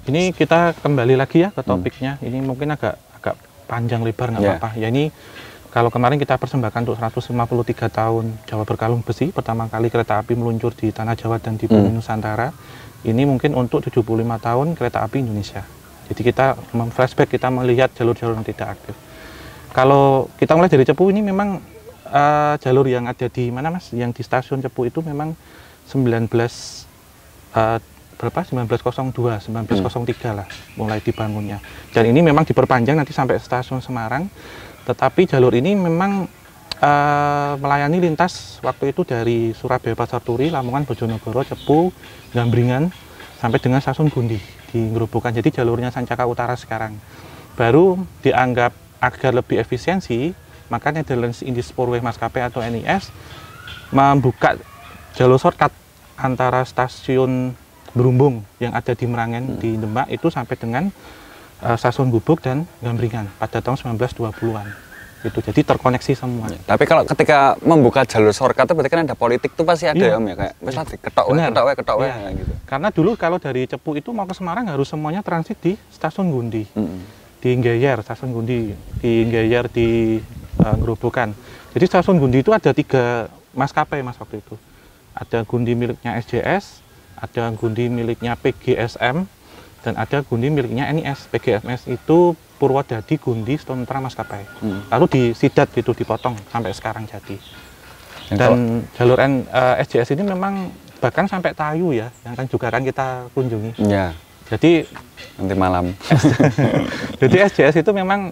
Ini kita kembali lagi ya ke topiknya. Ini mungkin agak panjang lebar, nggak apa-apa. Ya ini kalau kemarin kita persembahkan untuk 153 tahun Jawa Berkalung Besi, pertama kali kereta api meluncur di Tanah Jawa dan di Bumi Nusantara. Ini mungkin untuk 75 tahun kereta api Indonesia. Jadi kita flashback, kita melihat jalur-jalur yang tidak aktif. Kalau kita mulai dari Cepu, ini memang jalur yang ada di mana Mas? Yang di stasiun Cepu itu memang 1902, 1903 lah mulai dibangunnya. Dan ini memang diperpanjang nanti sampai stasiun Semarang. Tetapi jalur ini memang melayani lintas waktu itu dari Surabaya Pasar Turi, Lamongan, Bojonegoro, Cepu, Gambringan sampai dengan stasiun Gundi di Grobogan. Jadi jalurnya Sancaka Utara sekarang. Baru dianggap agar lebih efisiensi, maka Netherlands Indies Spoorweg Maskapai atau NIS membuka jalur shortcut antara stasiun Berumbung yang ada di Merangen di Demak itu sampai dengan stasiun Gubuk dan Gambringan pada tahun 1920-an. Itu jadi terkoneksi semua. Ya, tapi kalau ketika membuka jalur shortcut itu berarti kan ada politik tuh pasti ada ya Om ya, kayak wes lah diketok gitu. Karena dulu kalau dari Cepu itu mau ke Semarang harus semuanya transit di stasiun Gundi. Di Geyer, stasiun Gundi, di Geyer di Grobogan. Jadi stasiun Gundi itu ada 3 maskapai Mas waktu itu. Ada Gundi miliknya SJS, ada Gundi miliknya PGSM, dan ada Gundi miliknya NIS. PGMS itu Purwodadi Gundi Stontra Maskapai. Lalu disidat gitu, dipotong sampai sekarang jadi. Dan jalur SJS ini memang bahkan sampai Tayu ya, yang kan juga kan kita kunjungi. Ya. Jadi nanti malam. Jadi SJS itu memang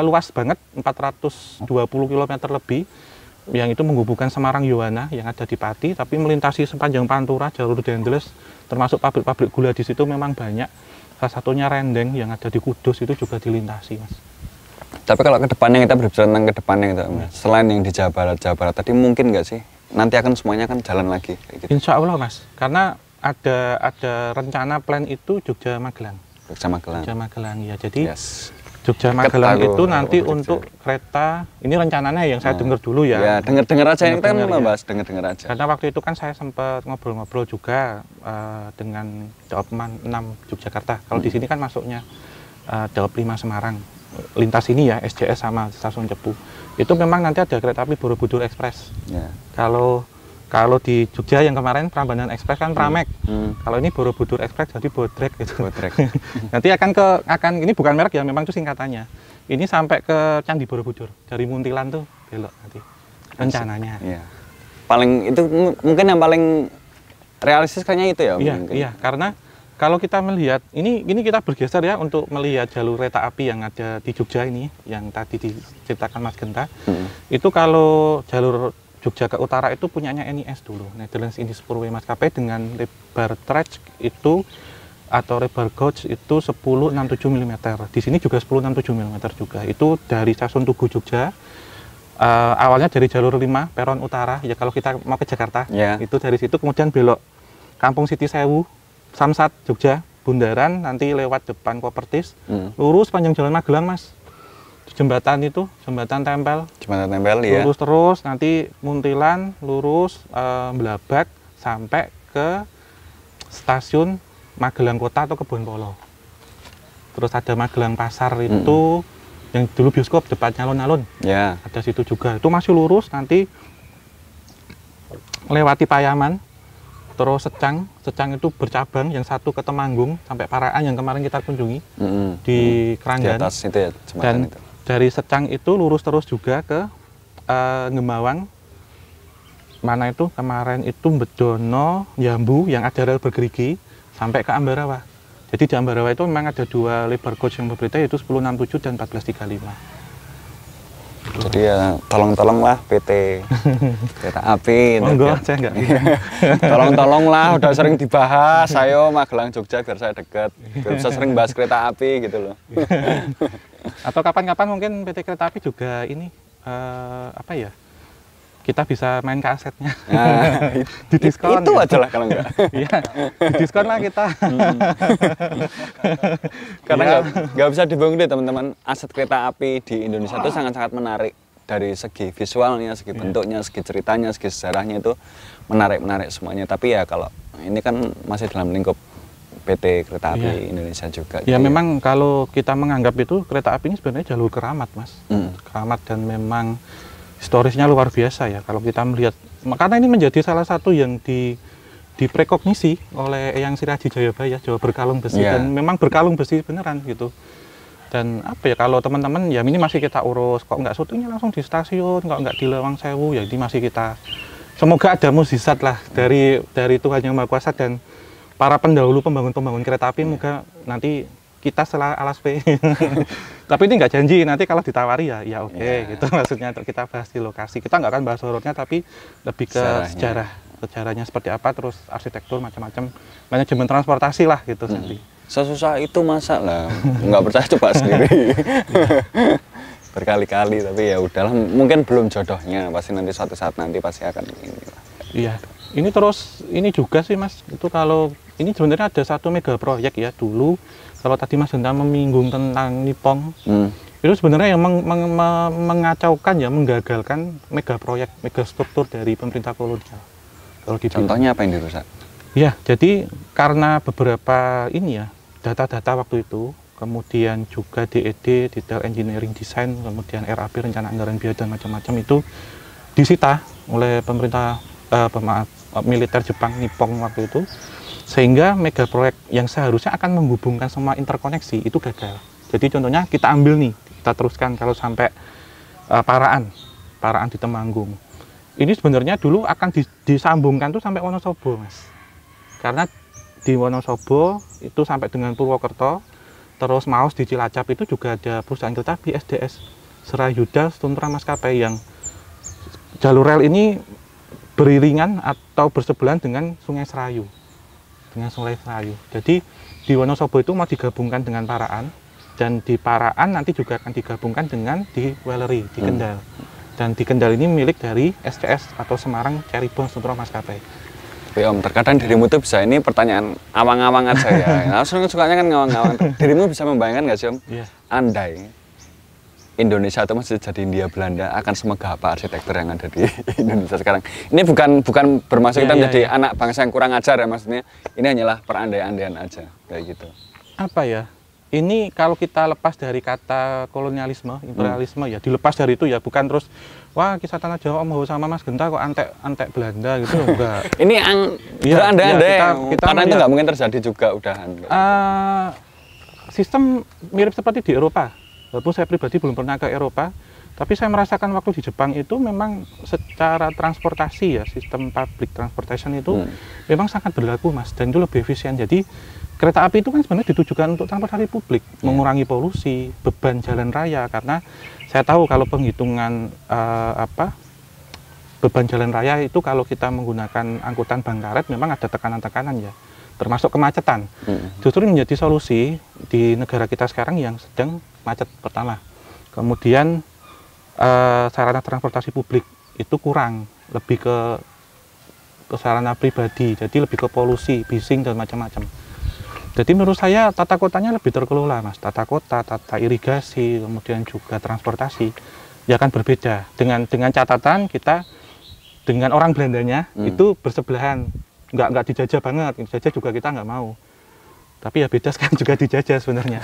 luas banget, 420 km lebih, yang itu menghubungkan Semarang Yowana yang ada di Pati, tapi melintasi sepanjang Pantura, jalur Dendles, termasuk pabrik-pabrik gula di situ memang banyak. Salah satunya Rendeng yang ada di Kudus itu juga dilintasi, Mas. Tapi kalau ke depannya kita berbicara tentang ke depannya gitu, selain yang di Jawa Barat tadi mungkin nggak sih nanti akan semuanya kan jalan lagi kayak gitu? Insya Allah Mas, karena ada rencana plan itu Jogja Magelang. Jogja Magelang ya. Jadi Jogja Magelang itu nanti untuk kereta, ini rencananya yang saya dengar dulu ya. Ya, dengar aja, kita kan membahas dengar aja. Karena waktu itu kan saya sempat ngobrol-ngobrol juga dengan Daop 6 Yogyakarta. Kalau di sini kan masuknya Daop 5 Semarang. Lintas ini ya, SJS sama stasiun Cepu. Itu memang nanti ada kereta api Borobudur Express. Ya. Kalau di Jogja yang kemarin Prambanan Express kan Pramek. Kalau ini Borobudur Express jadi Bodrek gitu. Nanti akan ini bukan merek ya, memang itu singkatannya. Ini sampai ke Candi Borobudur. Dari Muntilan tuh belok nanti rencananya. Iya. Paling itu mungkin yang paling realistis kayaknya itu ya. Iya, karena kalau kita melihat ini kita bergeser ya untuk melihat jalur kereta api yang ada di Jogja ini yang tadi diceritakan Mas Genta. Itu kalau jalur Jogja ke utara itu punyanya NIS dulu, Netherlands Indies Spoorweg Maskapai, dengan lebar track itu atau lebar gauge itu 1067 mm. Di sini juga 1067 mm juga. Itu dari stasiun Tugu Jogja. Awalnya dari jalur 5 peron utara ya kalau kita mau ke Jakarta. Itu dari situ kemudian belok Kampung Siti Sewu, Samsat Jogja, Bundaran, nanti lewat depan Kopertis, lurus panjang Jalan Magelang Mas. Jembatan itu, jembatan tempel ya. Lurus terus, nanti Muntilan, lurus, Blabak, sampai ke stasiun Magelang Kota atau Kebon Polo. Terus ada Magelang Pasar itu, yang dulu bioskop, depannya alun-alun. Ada situ juga, itu masih lurus, nanti melewati Payaman, terus Secang itu bercabang, yang satu ke Temanggung, sampai Paraan yang kemarin kita kunjungi, di Keranggan. Di atas itu ya, dan itu. Dari Secang itu lurus terus juga ke Ngembawang, mana itu kemarin itu Bedono, Jambu yang ada rel bergerigi sampai ke Ambarawa. Jadi di Ambarawa itu memang ada 2 lebar gauge yang berbeda, yaitu 1067 dan 1435. Jadi ya tolong-tolonglah PT Kereta Api. Enggak, saya enggak. Tolong-tolonglah, udah sering dibahas, ayo Magelang Jogja biar saya dekat, biar bisa sering bahas kereta api gitu loh. Atau kapan-kapan mungkin PT Kereta Api juga ini apa ya? Kita bisa main ke asetnya. Nah, di diskon. Itu aja lah kalau enggak. Iya, di diskon lah kita. Karena nggak bisa dibangun deh teman-teman. Aset kereta api di Indonesia itu sangat-sangat menarik. Dari segi visualnya, segi bentuknya, segi ceritanya, segi sejarahnya itu menarik-menarik semuanya. Tapi ya kalau ini kan masih dalam lingkup PT Kereta Api Indonesia juga. Ya memang kalau kita menganggap itu kereta api ini sebenarnya jalur keramat, Mas. Keramat dan memang historisnya luar biasa ya. Kalau kita melihat, karena ini menjadi salah satu yang diprekognisi oleh Eyang Siraji Jayabaya, Jawa Berkalung Besi, dan memang berkalung besi beneran gitu. Dan apa ya, kalau teman-teman ya ini masih kita urus, kok nggak syutingnya langsung di stasiun, kok nggak di Lawang Sewu, ya ini masih kita, semoga ada mukjizat lah dari Tuhan Yang Maha Kuasa dan para pendahulu pembangun kereta api, semoga nanti kita setelah alas P. Tapi ini nggak janji, nanti kalau ditawari ya oke, gitu maksudnya untuk kita bahas di lokasi. Kita nggak akan bahas horornya, tapi lebih ke sejarahnya seperti apa, terus arsitektur macam-macam, manajemen transportasi lah gitu nanti. Sesusah itu masa lah, nggak percaya coba sendiri. Berkali-kali, tapi ya udahlah, mungkin belum jodohnya, pasti nanti suatu saat nanti pasti akan ini lah. Iya, ini terus ini juga sih Mas, itu kalau ini sebenarnya ada satu mega proyek ya dulu. Kalau tadi Mas Genta menyinggung tentang Nippon, itu sebenarnya yang mengacaukan ya, menggagalkan mega proyek, mega struktur dari pemerintah kolonial. Kalau contohnya apa yang dirusak? Ya, jadi karena beberapa ini ya, data-data waktu itu, kemudian juga DED, Detail Engineering Design, kemudian RAP, Rencana Anggaran Biaya dan macam-macam itu disita oleh pemerintah militer Jepang, Nippon waktu itu, sehingga mega proyek yang seharusnya akan menghubungkan semua interkoneksi itu gagal. Jadi contohnya kita ambil nih, kita teruskan kalau sampai Paraan di Temanggung. Ini sebenarnya dulu akan disambungkan tuh sampai Wonosobo, Mas. Karena di Wonosobo itu sampai dengan Purwokerto, terus Maus di Cilacap itu juga ada perusahaan kereta api SDS Serayuda Suntra Maskapai yang jalur rel ini beriringan atau bersebelahan dengan Sungai Serayu. Jadi di Wonosobo itu mau digabungkan dengan Paraan, dan di Paraan nanti juga akan digabungkan dengan di Wellery, di Kendal. Dan di Kendal ini milik dari SCS atau Semarang Cirebon Suntra Maskapai. Tapi Om, terkadang dirimu tuh bisa, ini pertanyaan awang-awang aja ya. Langsung sukanya kan ngawang-ngawang. Dirimu bisa membayangkan nggak sih Om? Andai Indonesia itu masih jadi Hindia Belanda, akan semegah apa arsitektur yang ada di Indonesia sekarang? Ini bukan bermaksud kita menjadi anak bangsa yang kurang ajar ya, maksudnya. Ini hanyalah perandai-andaian aja, kayak gitu. Apa ya? Ini kalau kita lepas dari kata kolonialisme, imperialisme ya, dilepas dari itu ya, bukan terus wah kisah tanah Jawa mau sama Mas Genta kok antek Belanda gitu, enggak. Ini berandai-andai, karena itu nggak mungkin terjadi juga udahan. Sistem mirip seperti di Eropa, walaupun saya pribadi belum pernah ke Eropa, tapi saya merasakan waktu di Jepang itu memang secara transportasi ya, sistem public transportation itu memang sangat berlaku Mas, dan itu lebih efisien. Jadi kereta api itu kan sebenarnya ditujukan untuk transportasi publik, mengurangi polusi, beban jalan raya, karena saya tahu kalau penghitungan beban jalan raya itu kalau kita menggunakan angkutan bangkaret memang ada tekanan-tekanan ya, termasuk kemacetan. Justru menjadi solusi di negara kita sekarang yang sedang macet pertama. Kemudian sarana transportasi publik itu kurang, lebih ke sarana pribadi, jadi lebih ke polusi, bising dan macam-macam. Jadi menurut saya tata kotanya lebih terkelola Mas, tata kota, tata irigasi, kemudian juga transportasi ya akan berbeda dengan catatan kita dengan orang Belandanya itu bersebelahan, nggak dijajah banget, dijajah juga kita nggak mau, tapi ya beda sekarang juga dijajah sebenarnya.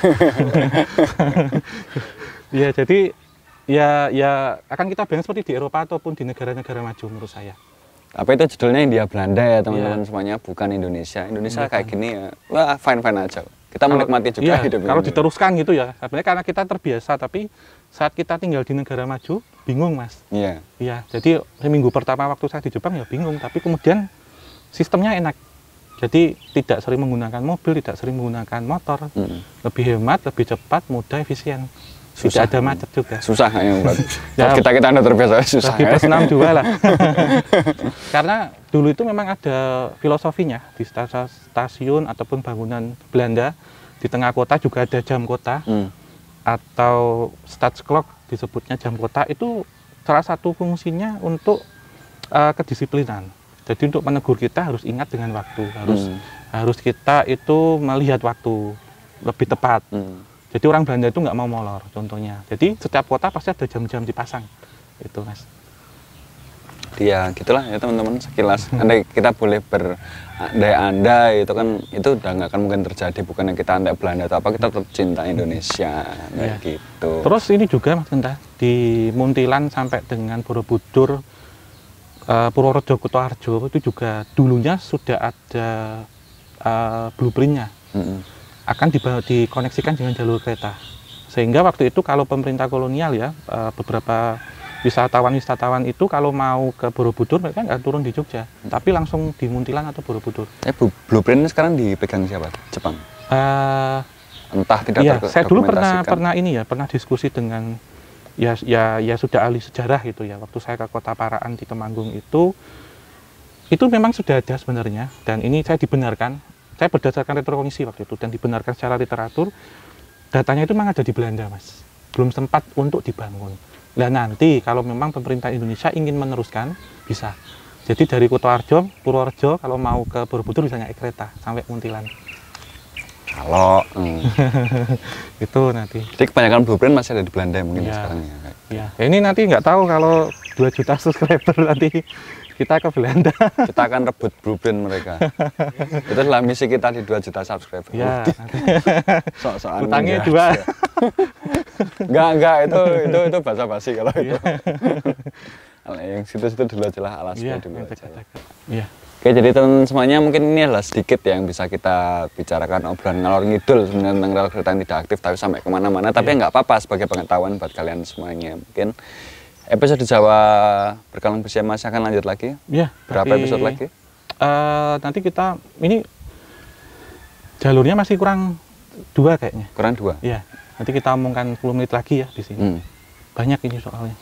Ya jadi ya akan kita bayangkan seperti di Eropa ataupun di negara-negara maju menurut saya. Apa itu judulnya Hindia Belanda ya teman-teman semuanya, bukan Indonesia. Indonesia kayak gini ya, wah fine-fine aja. Kita menikmati juga hidup ini. Kalau diteruskan gitu ya, sebenarnya karena kita terbiasa, tapi saat kita tinggal di negara maju, bingung Mas. Iya, jadi seminggu pertama waktu saya di Jepang ya bingung, tapi kemudian sistemnya enak. Jadi tidak sering menggunakan mobil, tidak sering menggunakan motor, lebih hemat, lebih cepat, mudah, efisien. Tidak ada macet juga. Susah ya, ya kita udah terbiasa susah. Lagi plus 6 juga lah. Karena dulu itu memang ada filosofinya di stasiun ataupun bangunan Belanda di tengah kota juga ada jam kota atau Stadsklok disebutnya jam kota, itu salah satu fungsinya untuk kedisiplinan. Jadi untuk menegur kita harus ingat dengan waktu, harus kita itu melihat waktu lebih tepat. Jadi orang Belanda itu nggak mau molor, contohnya. Jadi setiap kota pasti ada jam-jam dipasang, itu Mas. Jadi ya gitulah ya teman-teman sekilas. Andai kita boleh berandai-andai itu kan itu udah nggak akan mungkin terjadi, bukannya kita andai Belanda atau apa, kita tetap cinta Indonesia kayak gitu. Terus ini juga Mas Genta, di Muntilan sampai dengan Borobudur, Purworejo, Kutoarjo itu juga dulunya sudah ada blueprintnya, akan dikoneksikan dengan jalur kereta. Sehingga waktu itu kalau pemerintah kolonial ya, beberapa wisatawan itu kalau mau ke Borobudur mereka nggak turun di Jogja, tapi langsung di Muntilan atau Borobudur. Blueprintnya sekarang dipegang siapa? Jepang? Entah tidak iya, saya dulu pernah ini ya, pernah diskusi dengan ya sudah ahli sejarah gitu ya. Waktu saya ke Kota Paraan di Temanggung itu memang sudah ada sebenarnya, dan ini saya dibenarkan. Saya berdasarkan retrokognisi waktu itu dan dibenarkan secara literatur. Datanya itu memang ada di Belanda, Mas. Belum sempat untuk dibangun. Nah nanti kalau memang pemerintah Indonesia ingin meneruskan, bisa. Jadi dari Kutoarjo, Purworejo, kalau mau ke Borobudur bisa naik kereta sampai Muntilan. Kalau itu nanti. Jadi kebanyakan blueprint masih ada di Belanda mungkin sekarang ya. Ya, ini nanti nggak tahu kalau 2 juta subscriber nanti kita ke Belanda. Kita akan rebut blueprint mereka. Itu adalah misi kita di 2 juta subscriber. Ya. Sok-sokan. Utangnya 2. Enggak, itu basa-basi kalau itu. Yang situ-situ dulu aja lah, alasnya dulu aja. Iya. Oke, jadi teman-teman semuanya, mungkin ini adalah sedikit yang bisa kita bicarakan, obrolan ngalor ngidul sebenarnya tentang rel kereta yang tidak aktif tapi sampai kemana-mana. Tapi nggak apa-apa sebagai pengetahuan buat kalian semuanya. Mungkin episode Jawa Berkalung Bersih masih akan lanjut lagi. Iya. Berapa episode lagi? Nanti kita ini jalurnya masih kurang 2 kayaknya. Kurang 2? Iya. Nanti kita omongkan 10 menit lagi ya di sini. Banyak ini soalnya.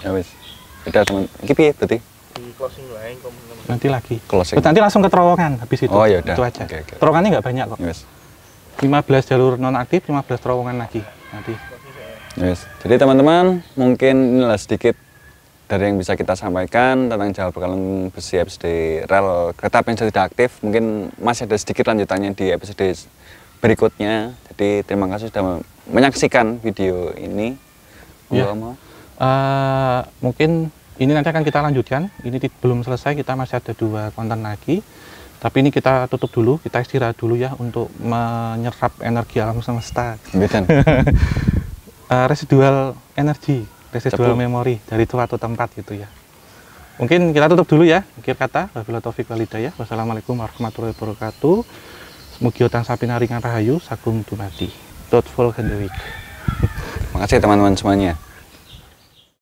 Ya wis. Udah teman. Iki piye berarti? Di closing lain nanti lagi. Closing. Nanti langsung ke terowongan habis itu. Oh ya udah. Itu aja. Okay. Terowongannya nggak banyak kok. Yes. 15 jalur nonaktif, 15 terowongan lagi nanti. Yes. Jadi teman-teman, mungkin inilah sedikit dari yang bisa kita sampaikan tentang Jawa Berkalung Besi episode rel kereta api yang tidak aktif. Mungkin masih ada sedikit lanjutannya di episode berikutnya. Jadi terima kasih sudah menyaksikan video ini. Ya. Mungkin ini nanti akan kita lanjutkan. Ini belum selesai, kita masih ada 2 konten lagi. Tapi ini kita tutup dulu, kita istirahat dulu ya untuk menyerap energi alam semesta. Residual energi, residual memori dari suatu tempat gitu ya. Mungkin kita tutup dulu ya. Akhir kata, wabillahi taufiq wal hidayah. Wassalamualaikum warahmatullahi wabarakatuh. Mugi tansah pinaringan rahayu sagung dumadi. Thoughtful Handewik. Terima kasih teman-teman semuanya.